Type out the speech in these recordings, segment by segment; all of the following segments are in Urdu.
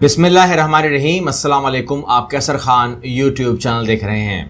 بسم اللہ الرحمن الرحیم۔ السلام علیکم۔ آپ کیسر خان یوٹیوب چینل دیکھ رہے ہیں۔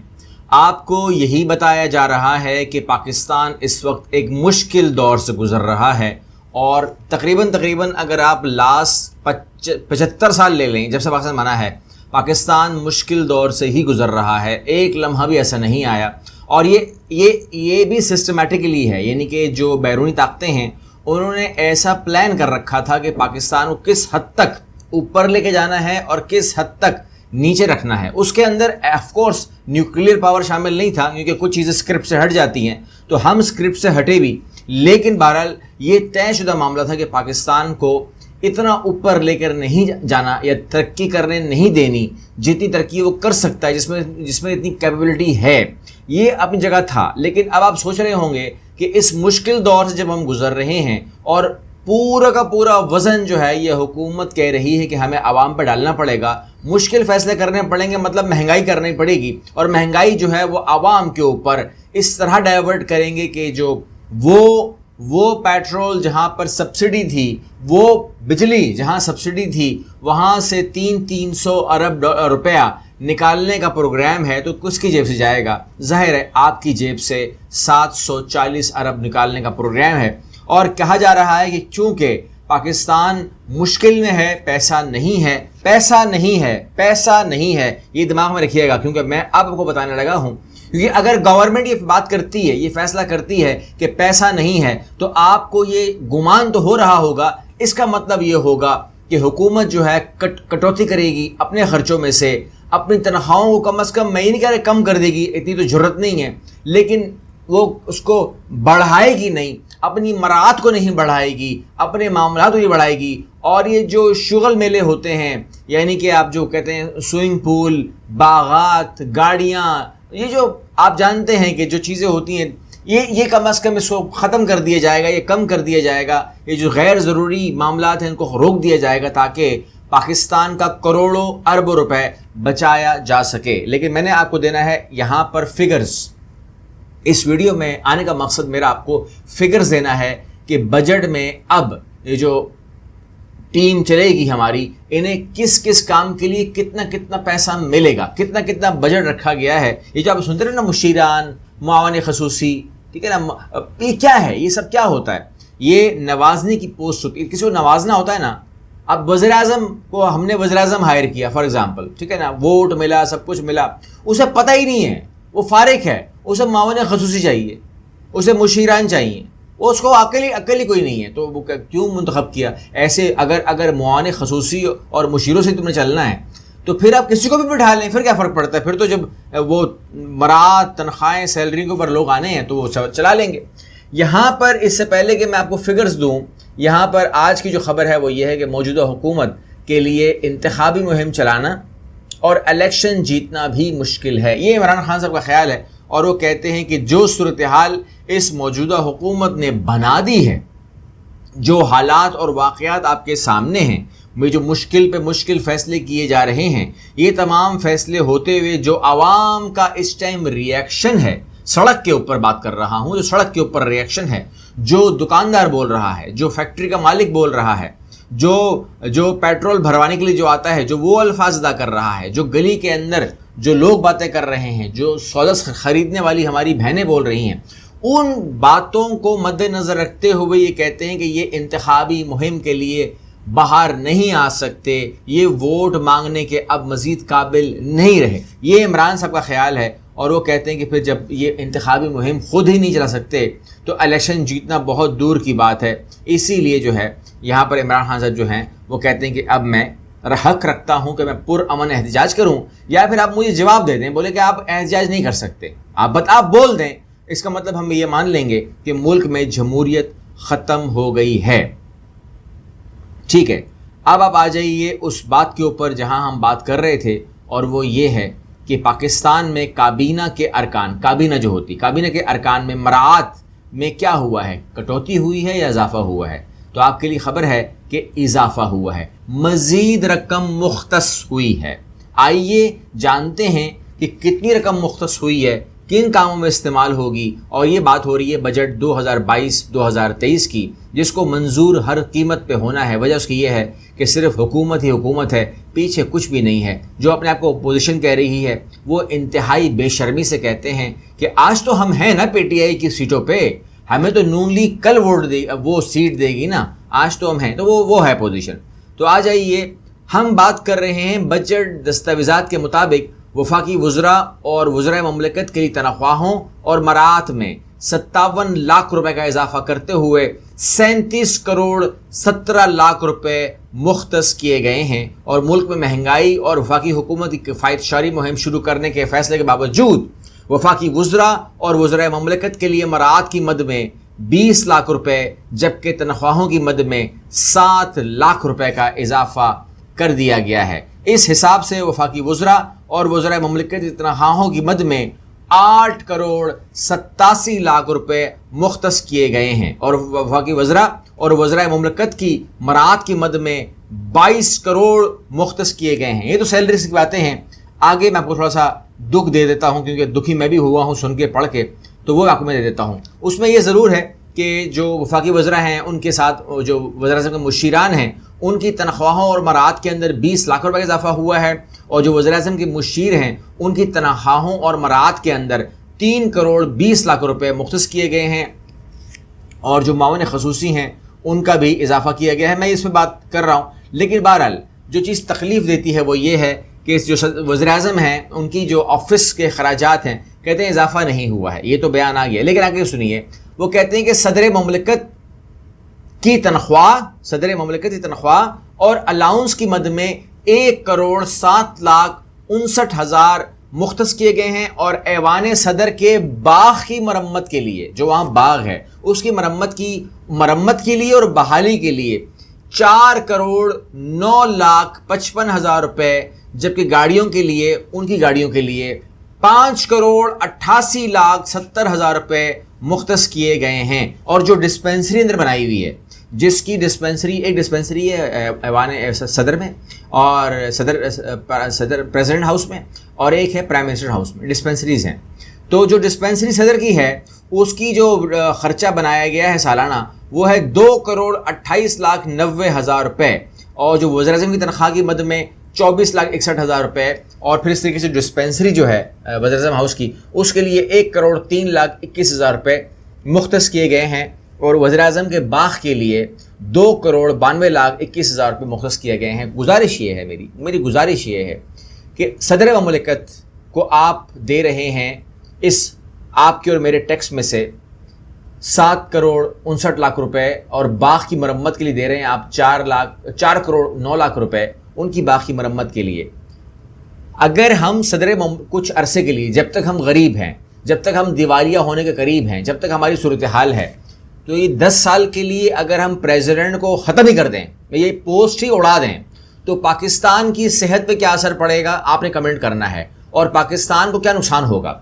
آپ کو یہی بتایا جا رہا ہے کہ پاکستان اس وقت ایک مشکل دور سے گزر رہا ہے، اور تقریباً اگر آپ لاسٹ 75 سال لے لیں جب سے پاکستان بنا ہے، پاکستان مشکل دور سے ہی گزر رہا ہے۔ ایک لمحہ بھی ایسا نہیں آیا، اور یہ بھی سسٹمیٹکلی ہے، یعنی کہ جو بیرونی طاقتیں ہیں انہوں نے ایسا پلان کر رکھا تھا کہ پاکستان کو کس حد تک اوپر لے کے جانا ہے اور کس حد تک نیچے رکھنا ہے۔ اس کے اندر آف کورس نیوکلیئر پاور شامل نہیں تھا، کیونکہ کچھ چیزیں اسکرپٹ سے ہٹ جاتی ہیں، تو ہم اسکرپٹ سے ہٹے بھی، لیکن بہرحال یہ طے شدہ معاملہ تھا کہ پاکستان کو اتنا اوپر لے کر نہیں جانا یا ترقی کرنے نہیں دینی جتنی ترقی وہ کر سکتا ہے، جس میں اتنی کیپیبلٹی ہے، یہ اپنی جگہ تھا۔ لیکن اب آپ سوچ رہے ہوں گے کہ اس مشکل دور سے جب ہم گزر رہے ہیں اور پورا کا پورا وزن جو ہے یہ حکومت کہہ رہی ہے کہ ہمیں عوام پہ ڈالنا پڑے گا، مشکل فیصلے کرنے پڑیں گے، مطلب مہنگائی کرنی پڑے گی، اور مہنگائی جو ہے وہ عوام کے اوپر اس طرح ڈائیورٹ کریں گے کہ جو وہ پیٹرول جہاں پر سبسڈی تھی، وہ بجلی جہاں سبسڈی تھی، وہاں سے 300 ارب روپیہ نکالنے کا پروگرام ہے، تو کس کی جیب سے جائے گا؟ ظاہر ہے آپ کی جیب سے 740 ارب نکالنے کا پروگرام ہے۔ اور کہا جا رہا ہے کہ چونکہ پاکستان مشکل میں ہے، پیسہ نہیں ہے، یہ دماغ میں رکھیے گا، کیونکہ میں اب آپ کو بتانے لگا ہوں، کیونکہ اگر گورنمنٹ یہ بات کرتی ہے، یہ فیصلہ کرتی ہے کہ پیسہ نہیں ہے، تو آپ کو یہ گمان تو ہو رہا ہوگا، اس کا مطلب یہ ہوگا کہ حکومت جو ہے کٹوتی کرے گی اپنے خرچوں میں سے، اپنی تنخواہوں کو کم از کم، میں یہ نہیں کہہ رہا کم کر دے گی، اتنی تو ضرورت نہیں ہے، لیکن وہ اس کو بڑھائے گی نہیں، اپنی مراعات کو نہیں بڑھائے گی، اپنے معاملات کو نہیں بڑھائے گی۔ اور یہ جو شغل میلے ہوتے ہیں، یعنی کہ آپ جو کہتے ہیں سوئمنگ پول، باغات، گاڑیاں، یہ جو آپ جانتے ہیں کہ جو چیزیں ہوتی ہیں، یہ کم از کم اس کو ختم کر دیا جائے گا، یہ کم کر دیا جائے گا، یہ جو غیر ضروری معاملات ہیں ان کو روک دیا جائے گا، تاکہ پاکستان کا کروڑوں اربوں روپے بچایا جا سکے۔ لیکن میں نے آپ کو دینا ہے یہاں پر فگرز۔ اس ویڈیو میں آنے کا مقصد میرا آپ کو فگرز دینا ہے کہ بجٹ میں اب یہ جو ٹیم چلے گی ہماری، انہیں کس کس کام کے لیے کتنا پیسہ ملے گا، کتنا بجٹ رکھا گیا ہے۔ یہ جو آپ سنتے رہے نا، مشیران، معاون خصوصی، ٹھیک ہے نا، یہ کیا ہے؟ یہ سب کیا ہوتا ہے؟ یہ نوازنے کی پوسٹ ہوتی ہے، کسی کو نوازنا ہوتا ہے نا۔ اب وزیر اعظم کو ہم نے وزیر اعظم ہائر کیا فار ایگزامپل، ٹھیک ہے نا، ووٹ ملا، سب کچھ ملا، اسے پتہ ہی نہیں ہے، وہ فارغ ہے، اسے معاون خصوصی چاہیے، اسے مشیران چاہیے، وہ اس کو عقل ہی کوئی نہیں ہے، تو وہ کیوں منتخب کیا؟ ایسے اگر معاون خصوصی اور مشیروں سے تم نے چلنا ہے تو پھر آپ کسی کو بھی بٹھا لیں، پھر کیا فرق پڑتا ہے؟ پھر تو جب وہ مراعات، تنخواہیں، سیلری کے اوپر لوگ آنے ہیں تو وہ چلا لیں گے۔ یہاں پر اس سے پہلے کہ میں آپ کو فگرز دوں، یہاں پر آج کی جو خبر ہے وہ یہ ہے کہ موجودہ حکومت کے لیے انتخابی مہم چلانا اور الیکشن جیتنا بھی مشکل ہے، یہ عمران خان صاحب کا خیال ہے، اور وہ کہتے ہیں کہ جو صورتحال اس موجودہ حکومت نے بنا دی ہے، جو حالات اور واقعات آپ کے سامنے ہیں، میں جو مشکل پہ مشکل فیصلے کیے جا رہے ہیں، یہ تمام فیصلے ہوتے ہوئے جو عوام کا اس ٹائم ریئیکشن ہے، سڑک کے اوپر بات کر رہا ہوں، جو سڑک کے اوپر ریئیکشن ہے، جو دکاندار بول رہا ہے، جو فیکٹری کا مالک بول رہا ہے، جو پیٹرول بھروانے کے لیے جو آتا ہے، جو وہ الفاظ ادا کر رہا ہے، جو گلی کے اندر جو لوگ باتیں کر رہے ہیں، جو سودا خریدنے والی ہماری بہنیں بول رہی ہیں، ان باتوں کو مد نظر رکھتے ہوئے یہ کہتے ہیں کہ یہ انتخابی مہم کے لیے باہر نہیں آ سکتے، یہ ووٹ مانگنے کے اب مزید قابل نہیں رہے، یہ عمران صاحب کا خیال ہے۔ اور وہ کہتے ہیں کہ پھر جب یہ انتخابی مہم خود ہی نہیں چلا سکتے تو الیکشن جیتنا بہت دور کی بات ہے۔ اسی لیے جو ہے یہاں پر عمران خان صاحب جو ہیں وہ کہتے ہیں کہ اب میں حق رکھتا ہوں کہ میں پرامن احتجاج کروں، یا پھر آپ مجھے جواب دے دیں، بولے کہ آپ احتجاج نہیں کر سکتے، آپ بول دیں، اس کا مطلب ہم یہ مان لیں گے کہ ملک میں جمہوریت ختم ہو گئی ہے۔ ٹھیک ہے، اب آپ آ جائیے اس بات کے اوپر جہاں ہم بات کر رہے تھے، اور وہ یہ ہے کہ پاکستان میں کابینہ کے ارکان میں مراعات میں کیا ہوا ہے؟ کٹوتی ہوئی ہے یا اضافہ ہوا ہے؟ تو آپ کے لیے خبر ہے کہ اضافہ ہوا ہے، مزید رقم مختص ہوئی ہے۔ آئیے جانتے ہیں کہ کتنی رقم مختص ہوئی ہے، کن کاموں میں استعمال ہوگی، اور یہ بات ہو رہی ہے بجٹ 2022-2023 کی، جس کو منظور ہر قیمت پہ ہونا ہے۔ وجہ اس کی یہ ہے کہ صرف حکومت ہی حکومت ہے، پیچھے کچھ بھی نہیں ہے. جو اپنے آپ کو اپوزیشن کہہ رہی ہے وہ انتہائی بے شرمی سے کہتے ہیں کہ آج تو ہم ہیں نا پی ٹی آئی کی سیٹوں پہ، ہمیں تو نون لیگ کل وہ سیٹ دے گی نا، آج تو ہم ہیں. تو وہ ہے پوزیشن. تو آ جائیے، ہم بات کر رہے ہیں بجٹ دستاویزات کے مطابق وفاقی وزراء اور وزرائے مملکت کے لیے تنخواہوں اور مراعات میں 57 لاکھ روپے کا اضافہ کرتے ہوئے 37 کروڑ 17 لاکھ روپے مختص کیے گئے ہیں. اور ملک میں مہنگائی اور وفاقی حکومت کی کفایت شعاری مہم شروع کرنے کے فیصلے کے باوجود وفاقی وزراء اور وزرائے مملکت کے لیے مراعات کی مد میں 20 لاکھ روپے جبکہ تنخواہوں کی مد میں 7 لاکھ روپے کا اضافہ کر دیا گیا ہے. اس حساب سے وفاقی وزراء اور وزرائے مملکت کی تنخواہوں کی مد میں 8 کروڑ 87 لاکھ روپے مختص کیے گئے ہیں اور وفاقی وزراء اور وزرائے مملکت کی مراعات کی مد میں 22 کروڑ مختص کیے گئے ہیں. یہ تو سیلریز کی باتیں ہیں. آگے میں آپ کو تھوڑا سا دکھ دے دیتا ہوں کیونکہ دکھی میں بھی ہوا ہوں سن کے پڑھ کے، تو وہ آپ کو میں دے دیتا ہوں. اس میں یہ ضرور ہے کہ جو وفاقی وزراء ہیں ان کے ساتھ جو وزیر اعظم کے مشیران ہیں ان کی تنخواہوں اور مراعات کے اندر 20 لاکھ روپے کا اضافہ ہوا ہے، اور جو وزیر اعظم کے مشیر ہیں ان کی تنخواہوں اور مراعات کے اندر 3 کروڑ 20 لاکھ روپے مختص کیے گئے ہیں، اور جو معاون خصوصی ہیں ان کا بھی اضافہ کیا گیا ہے. میں اس پہ بات کر رہا ہوں، لیکن بہرحال جو چیز تکلیف دیتی ہے وہ یہ ہے کہ جو وزیر اعظم ہیں ان کی جو آفس کے اخراجات ہیں کہتے ہیں اضافہ نہیں ہوا ہے. یہ تو بیان آ گیا، لیکن آگے سنیے، وہ کہتے ہیں کہ صدر مملکت کی تنخواہ اور الاؤنس کی مد میں 1 کروڑ 7 لاکھ 59,000 مختص کیے گئے ہیں، اور ایوان صدر کے باغ کی مرمت کے لیے، جو وہاں باغ ہے اس کی مرمت کے لیے اور بحالی کے لیے 4 کروڑ 9 لاکھ 55,000 روپے، جبکہ ان کی گاڑیوں کے لیے 5 کروڑ 88 لاکھ 70,000 روپے مختص کیے گئے ہیں. اور جو ڈسپینسری اندر بنائی ہوئی ہے، جس کی ایک ڈسپینسری ہے ایوان صدر میں اور صدر پریزیڈنٹ ہاؤس میں، اور ایک ہے پرائم منسٹر ہاؤس میں، ڈسپینسریز ہیں. تو جو ڈسپینسری صدر کی ہے اس کی جو خرچہ بنایا گیا ہے سالانہ وہ ہے 2 کروڑ 28 لاکھ 90,000 روپے، اور جو وزیر اعظم کی تنخواہ کی مد میں 24 لاکھ 61,000 روپے، اور پھر اس طریقے سے ڈسپینسری جو ہے وزیر اعظم ہاؤس کی اس کے لیے 1 کروڑ 3 لاکھ 21,000 روپے مختص کیے گئے ہیں، اور وزیر اعظم کے باغ کے لیے 2 کروڑ 92 لاکھ 21,000 روپے مختص کیے گئے ہیں. گزارش یہ ہے میری گزارش یہ ہے کہ صدر مملکت کو آپ دے رہے ہیں اس آپ کے اور میرے ٹیکس میں سے 7 کروڑ 59 لاکھ روپے، اور باغ کی مرمت کے لیے دے رہے ہیں آپ 4 کروڑ 9 لاکھ روپے ان کی باغ کی مرمت کے لیے. اگر ہم کچھ عرصے کے لیے، جب تک ہم غریب ہیں، جب تک ہم دیوالیہ ہونے کے قریب ہیں، جب تک ہماری صورتحال ہے، تو یہ 10 سال کے لیے اگر ہم پریزیڈنٹ کو ختم ہی کر دیں، یہ پوسٹ ہی اڑا دیں، تو پاکستان کی صحت پہ کیا اثر پڑے گا آپ نے کمنٹ کرنا ہے، اور پاکستان کو کیا نقصان ہوگا.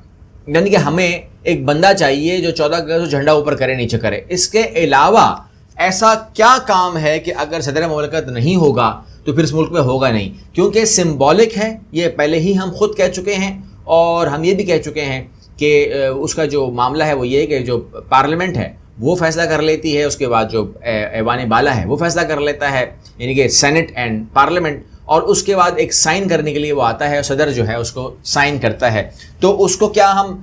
یعنی کہ ہمیں ایک بندہ چاہیے جو 14 اگست جھنڈا اوپر کرے نیچے کرے. اس کے علاوہ ایسا کیا کام ہے کہ اگر صدر مملکت نہیں ہوگا تو پھر اس ملک میں ہوگا نہیں، کیونکہ سمبولک ہے. یہ پہلے ہی ہم خود کہہ چکے ہیں، اور ہم یہ بھی کہہ چکے ہیں کہ اس کا جو معاملہ ہے وہ یہ ہے کہ جو پارلیمنٹ ہے وہ فیصلہ کر لیتی ہے، اس کے بعد جو ایوان بالا ہے وہ فیصلہ کر لیتا ہے، یعنی کہ سینٹ اینڈ پارلیمنٹ، اور اس کے بعد ایک سائن کرنے کے لیے وہ آتا ہے، صدر جو ہے اس کو سائن کرتا ہے. تو اس کو کیا ہم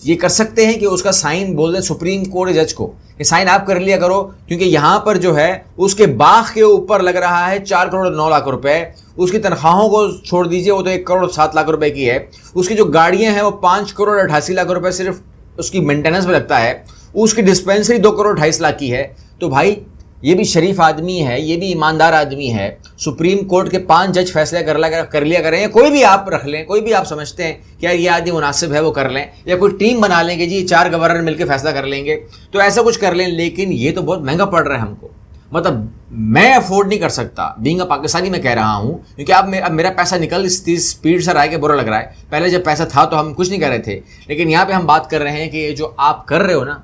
یہ کر سکتے ہیں کہ اس کا سائن بول دیں سپریم کورٹ جج کو کہ سائن آپ کر لیا کرو، کیونکہ یہاں پر جو ہے اس کے باغ کے اوپر لگ رہا ہے 4 کروڑ 9 لاکھ روپے. اس کی تنخواہوں کو چھوڑ دیجئے، وہ تو 1 کروڑ 7 لاکھ روپے کی ہے. اس کی جو گاڑیاں ہیں وہ 5 کروڑ 88 لاکھ روپے صرف اس کی مینٹیننس میں لگتا ہے. اس کی ڈسپینسری 2 کروڑ 28 لاکھ کی ہے. تو بھائی یہ بھی شریف آدمی ہے، یہ بھی ایماندار آدمی ہے. سپریم کورٹ کے 5 جج فیصلے کر لیا کریں، یا کوئی بھی آپ رکھ لیں، کوئی بھی آپ سمجھتے ہیں کہ یار یہ آدمی مناسب ہے وہ کر لیں، یا کوئی ٹیم بنا لیں کہ جی 4 گورنر مل کے فیصلہ کر لیں گے، تو ایسا کچھ کر لیں. لیکن یہ تو بہت مہنگا پڑ رہا ہے ہم کو، مطلب میں افورڈ نہیں کر سکتا. بینگ اے پاکستانی میں کہہ رہا ہوں، کیونکہ اب میرا پیسہ نکل اس اسپیڈ سے رہا ہے کہ برا لگ رہا ہے. پہلے جب پیسہ تھا تو ہم کچھ نہیں کر رہے تھے، لیکن یہاں پہ ہم بات کر رہے ہیں کہ یہ جو آپ کر رہے ہو نا،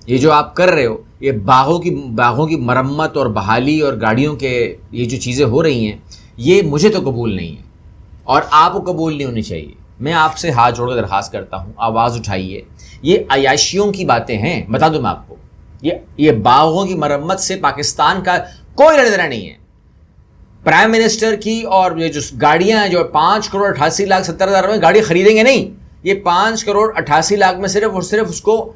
یہ باغوں کی مرمت اور بحالی اور گاڑیوں کے یہ جو چیزیں ہو رہی ہیں، یہ مجھے تو قبول نہیں ہے، اور آپ کو قبول نہیں ہونی چاہیے. میں آپ سے ہاتھ جوڑ کر درخواست کرتا ہوں، آواز اٹھائیے. یہ عیاشیوں کی باتیں ہیں، بتا دوں میں آپ کو، یہ باغوں کی مرمت سے پاکستان کا کوئی لینا دینا نہیں ہے. پرائم منسٹر کی اور یہ جو گاڑیاں ہیں جو 5,88,70,000 میں گاڑی خریدیں گے نہیں, یہ 5,88,00,000 میں صرف اور صرف اس کو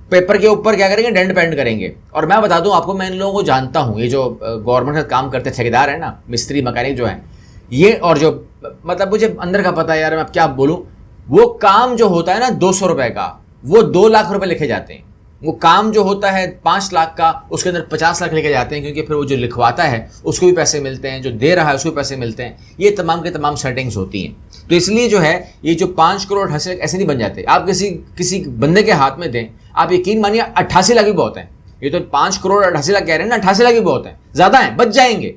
پیپر کے اوپر کیا کریں گے, ڈینٹ پینٹ کریں گے. اور میں بتا دوں آپ کو, میں ان لوگوں کو جانتا ہوں, یہ جو گورنمنٹ کا کام کرتے ٹھیکیدار ہیں نا, مستری مکینک جو ہیں یہ, اور جو مطلب مجھے اندر کا پتہ ہے یار, میں اب کیا بولوں, وہ کام جو ہوتا ہے نا 200 روپے کا, وہ 2 لاکھ روپے لکھے جاتے ہیں. وہ کام جو ہوتا ہے 5 لاکھ کا, اس کے اندر 50 لاکھ لے کے جاتے ہیں, کیونکہ پھر وہ جو لکھواتا ہے اس کو بھی پیسے ملتے ہیں, جو دے رہا ہے اس کو بھی پیسے ملتے ہیں. یہ تمام کے تمام سیٹنگز ہوتی ہیں. تو اس لیے جو ہے یہ جو 5 کروڑ 88 لاکھ ایسے نہیں بن جاتے. آپ کسی بندے کے ہاتھ میں دیں, آپ یقین مانیے 88 لاکھ بھی بہت ہیں. یہ تو 5 کروڑ 88 لاکھ کہہ رہے ہیں نا, 88 لاکھ بھی بہت ہیں, زیادہ ہیں, بچ جائیں گے.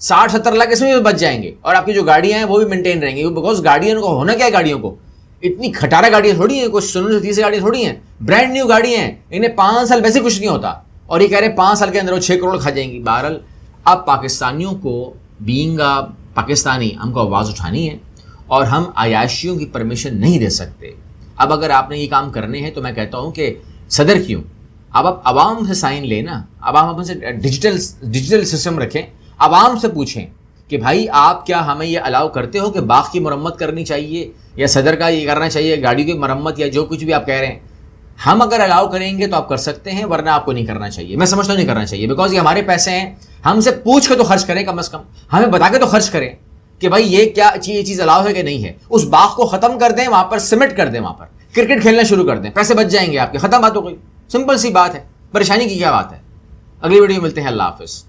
60-70 لاکھ اس میں بھی بچ جائیں گے, اور آپ کی جو گاڑیاں ہیں وہ بھی مینٹین رہیں گی. بیکاز گاڑیوں کو ہونا کیا ہے, گاڑیوں کو اتنی کھٹارا گاڑیاں تھوڑی ہیں, کچھ 30 گاڑیاں تھوڑی ہیں, برانڈ نیو گاڑی ہیں, انہیں 5 سال ویسے کچھ نہیں ہوتا, اور یہ کہہ رہے ہیں 5 سال کے اندر وہ 6 کروڑ کھا جائیں گی. بہرحال اب پاکستانیوں کو بینگ پاکستانی ہم کو آواز اٹھانی ہے, اور ہم عیاشیوں کی پرمیشن نہیں دے سکتے. اب اگر آپ نے یہ کام کرنے ہیں تو میں کہتا ہوں کہ صدر کیوں, اب آپ عوام سے سائن لیں نا, اب آپ اپنے سے ڈیجیٹل سسٹم رکھیں, عوام سے پوچھیں کہ بھائی آپ کیا ہمیں یہ الاؤ کرتے ہو کہ باغ کی مرمت کرنی چاہیے, یا صدر کا یہ کرنا چاہیے, گاڑی کی مرمت, یا جو کچھ بھی آپ کہہ رہے ہیں. ہم اگر الاؤ کریں گے تو آپ کر سکتے ہیں, ورنہ آپ کو نہیں کرنا چاہیے. میں سمجھتا ہوں نہیں کرنا چاہیے, بیکاز یہ ہمارے پیسے ہیں, ہم سے پوچھ کے تو خرچ کریں, کم از کم ہمیں بتا کے تو خرچ کریں کہ بھائی یہ کیا یہ چیز الاؤ ہے کہ نہیں ہے. اس باغ کو ختم کر دیں, وہاں پر سمٹ کر دیں, وہاں پر کرکٹ کھیلنا شروع کر دیں, پیسے بچ جائیں گے آپ کے, ختم بات ہو گئی. سمپل سی بات ہے, پریشانی کی کیا بات ہے. اگلی ویڈیو میں ملتے ہیں, اللہ حافظ.